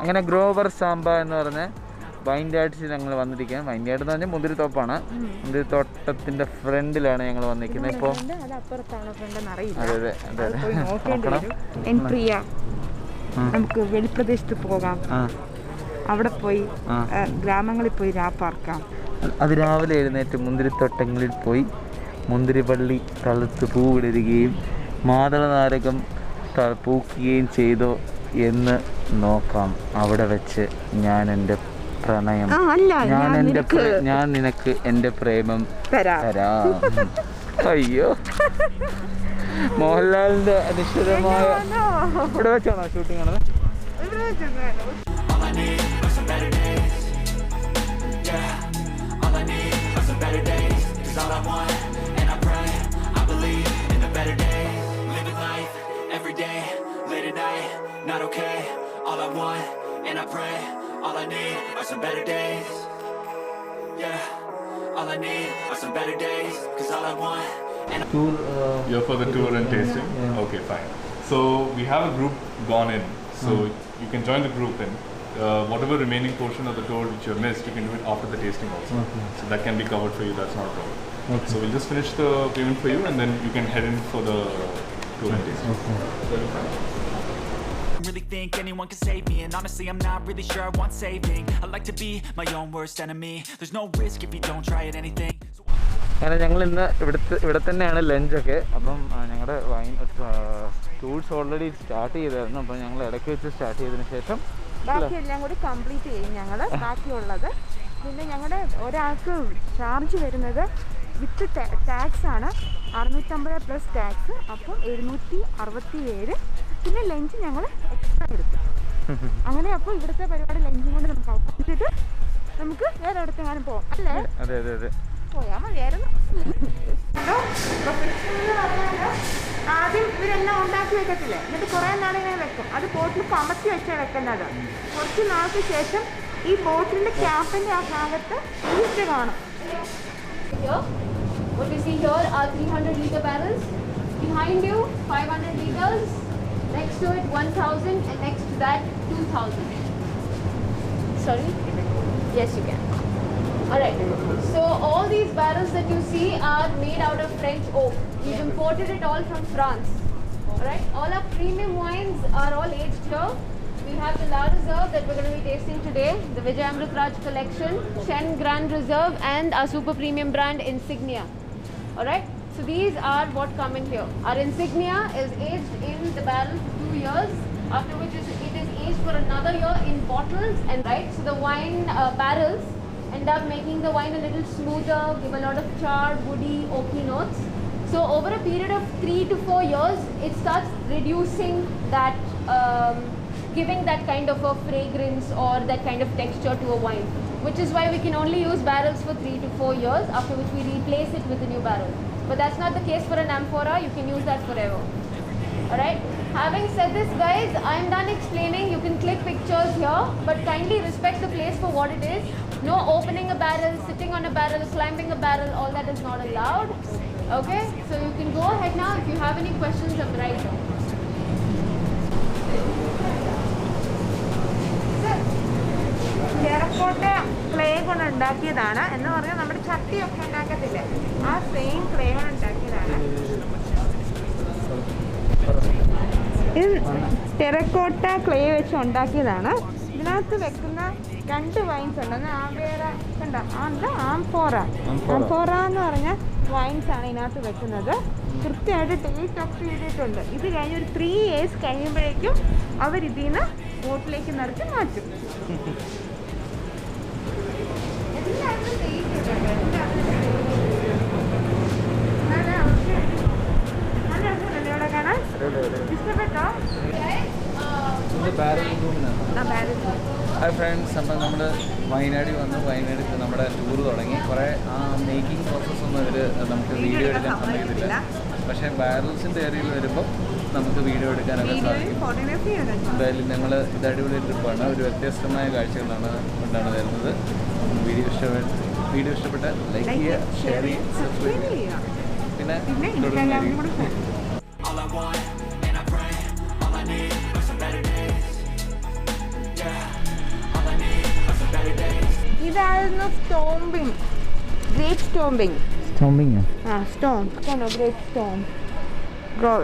അങ്ങനെ ഗ്രോവർ സാമ്പ എന്ന് പറഞ്ഞ വൈൻയാർഡ്സിൽ ഞങ്ങൾ വന്നിരിക്കുകയാണ്. വൈൻയാർഡ് എന്ന് പറഞ്ഞാൽ മുന്തിരിത്തോപ്പാണ്. മുന്തിരിത്തോട്ടത്തിൻ്റെ ഫ്രണ്ടിലാണ് ഞങ്ങൾ വന്നിരിക്കുന്നത്. ഇപ്പോൾ അതെ നമുക്ക് വെളിപ്രദേശത്ത് പോകാം, അവിടെ പോയി ഗ്രാമങ്ങളിൽ പോയി രാപ്പാർക്കാം. അത് രാവിലെ എഴുന്നേറ്റ് മുന്തിരിത്തോട്ടങ്ങളിൽ പോയി മുന്തിരിവള്ളി തളുത്ത് പൂവിടരുകയും മാതളനാരകം പൂക്കുകയും ചെയ്തോ എന്ന് നോക്കാം. അവിടെ വെച്ച് ഞാൻ എൻ്റെ പ്രണയം ഞാൻ നിനക്ക് എൻ്റെ പ്രേമം തരാം. അയ്യോ, മോഹൻലാലിന്റെ അനിശ്ചിതമായ ഇവിടെ വെച്ചാണോ ഷൂട്ടിംഗ് ആണത്? Not okay, all I want, and I pray, all I need are some better days. Yeah, all I need are some better days, cause all I want, and tour, you're for the tour and tasting? Yeah. Okay, fine. So we have a group gone in, so you can join the group in. Whatever remaining portion of the tour which you have missed, you can do it after the tasting also. Okay. So that can be covered for you, that's not a problem. Okay. So we'll just finish the payment for you and then you can head in for the tour and tasting. Okay. That'll be fine. Really think anyone can save me, and honestly I'm not really sure I want saving. I like to be my own worst enemy. There's no risk if you don't try at anything. അങ്ങനെ ഞങ്ങൾ ഇന്ന് ഇവിടെ തന്നെയാണ് ലഞ്ചൊക്കെ. അപ്പം ഞങ്ങളുടെ wine tours already start ചെയ്തായിരുന്നു. അപ്പം ഞങ്ങൾ ഇടയ്ക്ക് വെച്ച് സ്റ്റാർട്ട് ചെയ്തതിന് ശേഷം ബാക്കിയെല്ലാം കൂടി കംപ്ലീറ്റ് ചെയ്യും ഞങ്ങൾ. ബാക്കിയുള്ളത് പിന്നെ ഞങ്ങളുടെ ഒരാൾക്ക് ചാർജ് വരുന്നത് വിത്ത് ടാക്സ് ആണ് 650 പ്ലസ് ടാക്സ്. അപ്പം 767. പിന്നെ ലഞ്ച് ഞങ്ങൾ എക്സ്ട്രാ എടുക്കും. അങ്ങനെ അപ്പോൾ ഇവിടുത്തെ പരിപാടി ലഞ്ചും കൊണ്ട് നമുക്ക് അവസാനിച്ചിട്ട് നമുക്ക് വേറെ അടുത്തെങ്ങാനും പോകാം അല്ലേ? പോയാൽ മതിയായിരുന്നു. ആദ്യം ഇവരെല്ലാം ഉണ്ടാക്കി വെക്കത്തില്ലേ, എന്നിട്ട് കുറേ നാളിങ്ങനെ വെക്കും. അത് ബോട്ടിൽ കമത്തി വെച്ചാൽ വെക്കുന്നത്. കുറച്ച് നാൾക്ക് ശേഷം ഈ ബോട്ടിലിൻ്റെ ക്യാപ്പിൻ്റെ ആ ഭാഗത്ത് ഈസ്റ്റ് കാണും. What we see here are 300-liter barrels. Behind you, 500 liters. Next to it, 1,000, and next to that, 2,000. Sorry? Yes, you can. Alright. So all these barrels that you see are made out of French oak. We've imported it all from France. Alright. All our premium wines are all aged here. We have the La Reserve that we're going to be tasting today, the Vijay Amrit Raj collection, Chen Grand Reserve, and our super premium brand Insignia. Alright. So these are what come in here. Our Insignia is aged in the barrel for 2 years, after which it is aged for another year in bottles. And right, so the wine barrels end up making the wine a little smoother, give a lot of charred, woody, oaky notes. So over a period of 3 to 4 years, it starts reducing that, giving that kind of a fragrance or that kind of texture to a wine, which is why we can only use barrels for 3 to 4 years, after which we replace it with a new barrel. But that's not the case for an amphora. You can use that forever. Alright. Having said this, guys, I'm done explaining. You can click pictures here, but kindly respect the place for what it is. No opening a barrel, sitting on a barrel, climbing a barrel, all that is not allowed. Okay. So you can go ahead now. If you have any questions, I'm right here. Terracotta clay കൊണ്ട് ഉണ്ടാക്കിയതാണ് എന്ന് പറഞ്ഞാൽ നമ്മുടെ ചട്ടിയൊക്കെ ഉണ്ടാക്കത്തില്ലേ, ആ same clay കൊണ്ട് ഉണ്ടാക്കിയതാണ്. ഇത് ടെറക്കോട്ട ക്ലേ വെച്ച് ഉണ്ടാക്കിയതാണ്. ഇതിനകത്ത് വെക്കുന്ന 2 വൈൻസ് ഉണ്ട്. ഒന്ന് ആവേറ കണ്ടോ, ആംഫോറ എന്ന് പറഞ്ഞ വൈൻസ് ആണ് ഇതിനകത്ത് വെക്കുന്നത്. കൃത്യമായിട്ട് ടേസ്റ്റ് ഒക്കെ ചെയ്തിട്ടുണ്ട്. ഇത് കഴിഞ്ഞ് ഒരു 3 years കഴിയുമ്പോഴേക്കും അവരിതിൽ നിന്ന് ബോട്ടിലേക്ക് നിറച്ച് മാറ്റും. ഇഷ്ടപ്പെട്ടോ? ഹായ് ഫ്രണ്ട്സ്, അപ്പം നമ്മൾ വയനാട്ടിൽ വന്ന് വയനാട്ടിൽ നമ്മുടെ ടൂർ തുടങ്ങി. കുറേ മേക്കിംഗ് പ്രോസസ്സൊന്നും ഇവർ നമുക്ക് വീഡിയോ എടുക്കാൻ സമ്മതിക്കുന്നില്ല. പക്ഷേ ബാരൽസിൻ്റെ ഏരിയയിൽ വരുമ്പോൾ നമുക്ക് വീഡിയോ എടുക്കാനൊക്കെ സാധിക്കും. എന്തായാലും ഞങ്ങൾ ഇത് അടിപൊളി ട്രിപ്പാണ്. ഒരു വ്യത്യസ്തമായ കാഴ്ചകളാണ് കൊണ്ടാണ് വരുന്നത്. വീഡിയോ ഇഷ്ടപ്പെട്ട ലൈക്ക് ചെയ്യുക, ഷെയർ ചെയ്യുക, സബ്സ്ക്രൈബ് ചെയ്യുക. പിന്നെ all I want, and I pray, all I need are some better days. Yeah. ഇതായിരുന്നു സ്റ്റോംബിങ്, ഗ്രേറ്റ് സ്റ്റോംബിങ്. Great storm.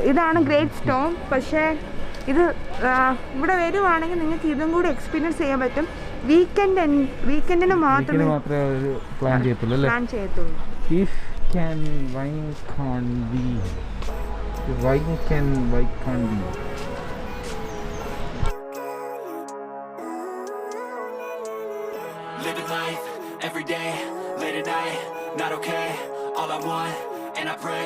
ഇതാണ് ഗ്രേറ്റ് സ്റ്റോം. പക്ഷേ ഇത് ഇവിടെ വരുവാണെങ്കിൽ നിങ്ങൾക്ക് ഇതും കൂടി എക്സ്പീരിയൻസ് ചെയ്യാൻ പറ്റും. വീക്കെൻഡിന് മാത്രമേ പ്ലാൻ ചെയ്യത്തുള്ളൂ. Living life every day, late at night, not okay. All I want, and I pray,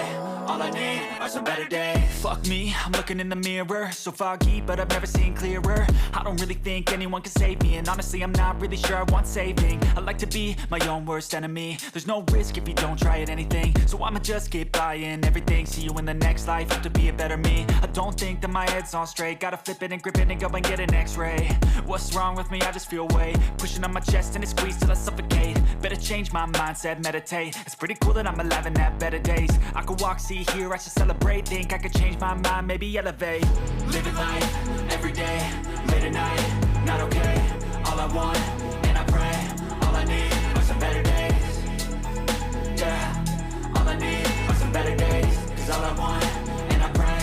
all I need are some better days. Fuck me, I'm looking in the mirror, so foggy, but I've never seen clearer. I don't really think anyone can save me, and honestly I'm not really sure I want saving. I like to be my own worst enemy. There's no risk if you don't try at anything, so I'ma just keep buying everything. See you in the next life, have to be a better me. I don't think that my head's on straight, gotta flip it and grip it and go and get an x-ray. What's wrong with me? I just feel weight pushing on my chest and it squeezes till I suffocate. Better change my mindset, meditate. It's pretty cool that I'm alive and have better days. I could walk, see, hear, I should celebrate. Think I could change my mind, maybe elevate. Living life every day, late at night, not okay. All I want, and I pray, all I need are some better days. Yeah, all I need are some better days. Cause all I want, and I pray,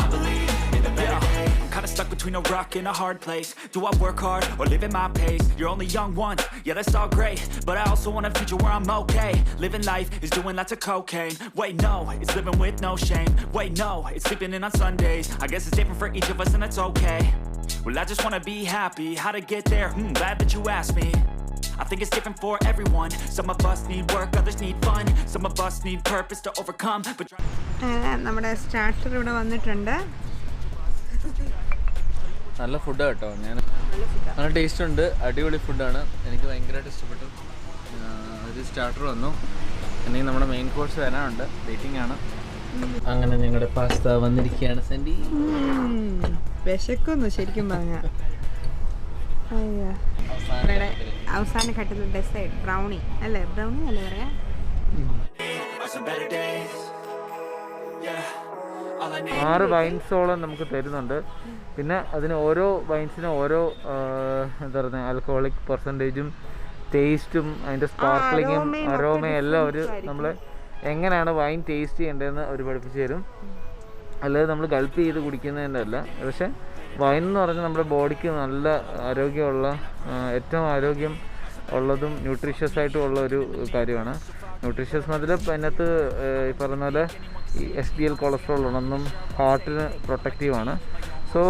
I believe in the better days. I'm kinda stuck between a rock and a hard place. Do I work hard or live at my pace? You're only young once, yeah that's all great, but I also want a future where I'm okay. Living life is doing lots of cocaine. Wait no, it's living with no shame. Wait no, it's sleeping in on Sundays. I guess it's different for each of us and that's okay. Well I just wanna be happy. How to get there? Glad that you asked me. I think it's different for everyone. Some of us need work, others need fun. Some of us need purpose to overcome. But നമ്മുടെ starter ഇവിടെ വന്നിട്ടുണ്ട്. നല്ല ഫുഡാണ് കേട്ടോ. നല്ല taste ഉണ്ട്, അടിപൊളി ഫുഡാണ്, എനിക്ക് ഭയങ്കരമായിട്ട് ഇഷ്ടപ്പെട്ടു. ഒരു സ്റ്റാർട്ടർ വന്നു, ഇനി നമ്മുടെ മെയിൻ കോഴ്സ് വരാനുണ്ട്, വെയിറ്റിംഗ് ആണ്. അങ്ങനെ ഞങ്ങളുടെ പാസ്ത വന്നിരിക്കുകയാണ്. സെൻഡി വിശക്കുന്നു ശരിക്കും പറഞ്ഞാൽ. അവസാന ഘട്ടത്തിൽ ഡെസേർട്ട് ബ്രൗണി അല്ലേ, ബ്രൗണി അല്ലേ പറയാ. some better days. Yeah, all I need. 6 വൈൻസോളം നമുക്ക് തരുന്നുണ്ട്. പിന്നെ അതിന് ഓരോ വൈൻസിനും ഓരോ എന്താ പറയുക ആൽക്കഹോളിക് പെർസെൻറ്റേജും ടേസ്റ്റും അതിൻ്റെ സ്പാർക്ലിങ്ങും അരോമയും എല്ലാം അവർ നമ്മൾ എങ്ങനെയാണ് വൈൻ ടേസ്റ്റ് ചെയ്യേണ്ടതെന്ന് അവർ പഠിപ്പിച്ച് തരും. അല്ലാതെ നമ്മൾ ഗൾപ്പ് ചെയ്ത് കുടിക്കുന്നതിൻ്റെ അല്ല. പക്ഷേ വൈൻ എന്ന് പറഞ്ഞാൽ നമ്മുടെ ബോഡിക്ക് നല്ല ആരോഗ്യമുള്ള, ഏറ്റവും ആരോഗ്യം ഉള്ളതും ന്യൂട്രീഷ്യസ് ആയിട്ടും ഉള്ള ഒരു കാര്യമാണ്. ന്യൂട്രീഷ്യസ് എന്നതിൽ അതിനകത്ത് ഈ പറയുന്ന പോലെ ഈ HDL കൊളസ്ട്രോൾ ഉണ്ടെന്നും ഹാർട്ടിന് പ്രൊട്ടക്റ്റീവാണ്. സോ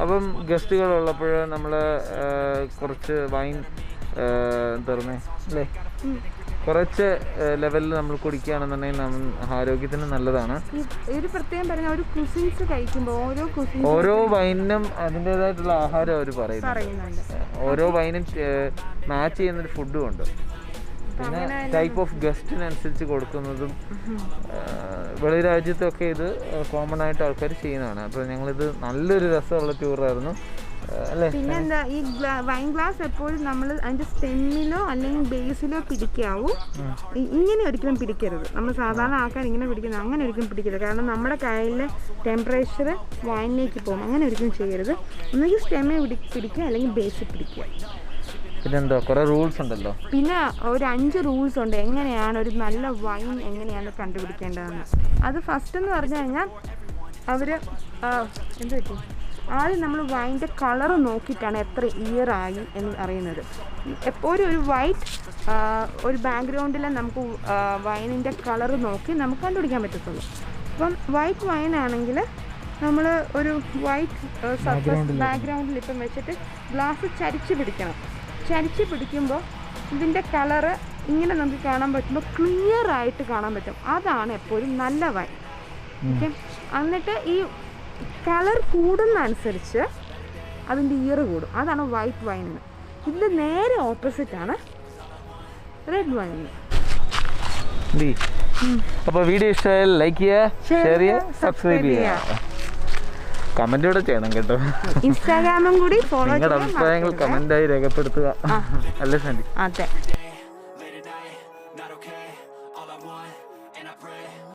അപ്പം ഗസ്റ്റുകൾ ഉള്ളപ്പോൾ നമ്മൾ കുറച്ച് വൈൻ എന്താ പറയുന്നത് അല്ലേ, കുറച്ച് ലെവലിൽ നമ്മൾ കുടിക്കുകയാണെന്നുണ്ടെങ്കിൽ ആരോഗ്യത്തിന് നല്ലതാണ്. ഓരോ വൈനും അതിൻ്റെതായിട്ടുള്ള ആഹാരം അവർ പറയുന്നുണ്ട്. ഓരോ വൈനും മാച്ച് ചെയ്യുന്നൊരു ഫുഡും ഉണ്ട്. പിന്നെ ടൈപ്പ് ഓഫ് ഗസ്റ്റിനനുസരിച്ച് കൊടുക്കുന്നതും വെളി രാജ്യത്തൊക്കെ ഇത് കോമൺ ആയിട്ട് ആൾക്കാർ ചെയ്യുന്നതാണ്. അപ്പോൾ ഞങ്ങളിത് നല്ലൊരു രസമുള്ള ടൂറായിരുന്നു അല്ലേ. പിന്നെന്താ, ഈ വൈൻ ഗ്ലാസ് എപ്പോഴും നമ്മൾ അതിൻ്റെ സ്റ്റെമ്മിലോ അല്ലെങ്കിൽ ബേസിലോ പിടിക്കാവൂ. ഇങ്ങനെ ഒരിക്കലും പിടിക്കരുത്. നമ്മൾ സാധാരണ ആൾക്കാർ ഇങ്ങനെ പിടിക്കുന്നത്, അങ്ങനെ ഒരിക്കലും പിടിക്കരുത്. കാരണം നമ്മുടെ കയ്യിലെ ടെമ്പറേച്ചർ വൈനിലേക്ക് പോകും. അങ്ങനെ ഒരിക്കലും ചെയ്യരുത്. ഒന്നുകിൽ സ്റ്റെമ്മിൽ പിടിക്കുക അല്ലെങ്കിൽ ബേസിൽ പിടിക്കുക. പിന്നെന്തോ കുറേ റൂൾസ് ഉണ്ടല്ലോ. പിന്നെ ഒരു 5 റൂൾസ് ഉണ്ട് എങ്ങനെയാണ് ഒരു നല്ല വൈൻ എങ്ങനെയാണ് കണ്ടുപിടിക്കേണ്ടതെന്ന്. അത് ഫസ്റ്റ് എന്ന് പറഞ്ഞു കഴിഞ്ഞാൽ അവർ എന്ത് പറ്റി, ആദ്യം നമ്മൾ വൈൻ്റെ കളറ് നോക്കിയിട്ടാണ് എത്ര ഇയർ ആയി എന്ന് അറിയുന്നത്. എപ്പോഴും ഒരു വൈറ്റ് ഒരു ബാക്ക്ഗ്രൗണ്ടിൽ നമുക്ക് വൈനിൻ്റെ കളറ് നോക്കി നമുക്ക് കണ്ടുപിടിക്കാൻ പറ്റത്തുള്ളൂ. അപ്പം വൈറ്റ് വൈനാണെങ്കിൽ നമ്മൾ ഒരു വൈറ്റ് സർഫസ് ബാക്ക്ഗ്രൗണ്ടിൽ ഇപ്പം വെച്ചിട്ട് ഗ്ലാസ് ചരിച്ച് പിടിക്കണം. ചരിച്ച് പിടിക്കുമ്പോൾ ഇതിൻ്റെ കളറ് ഇങ്ങനെ നമുക്ക് കാണാൻ പറ്റുമ്പോൾ ക്ലിയർ ആയിട്ട് കാണാൻ പറ്റും. അതാണ് എപ്പോഴും നല്ല വൈൻ. ഓക്കെ, എന്നിട്ട് ഈ കളർ കൂടുന്ന അനുസരിച്ച് അതിൻ്റെ ഇയർ കൂടും. അതാണ് വൈറ്റ് വൈനിന്. ഇത് നേരെ ഓപ്പോസിറ്റാണ് റെഡ് വൈനിന്. അപ്പോൾ വീഡിയോ ഇഷ്ടമായാൽ ലൈക്ക് ചെയ്യുക, ഷെയർ ചെയ്യുക, സബ്സ്ക്രൈബ് ചെയ്യുക, കമന്റ് കൂടെ ചെയ്യണം കേട്ടോ. ഇൻസ്റ്റാഗ്രാമും കൂടി ഫോളോ ചെയ്യുക. നിങ്ങളുടെ അഭിപ്രായങ്ങൾ കമന്റായി രേഖപ്പെടുത്തുക അല്ലേ സാൻഡി? അതെ.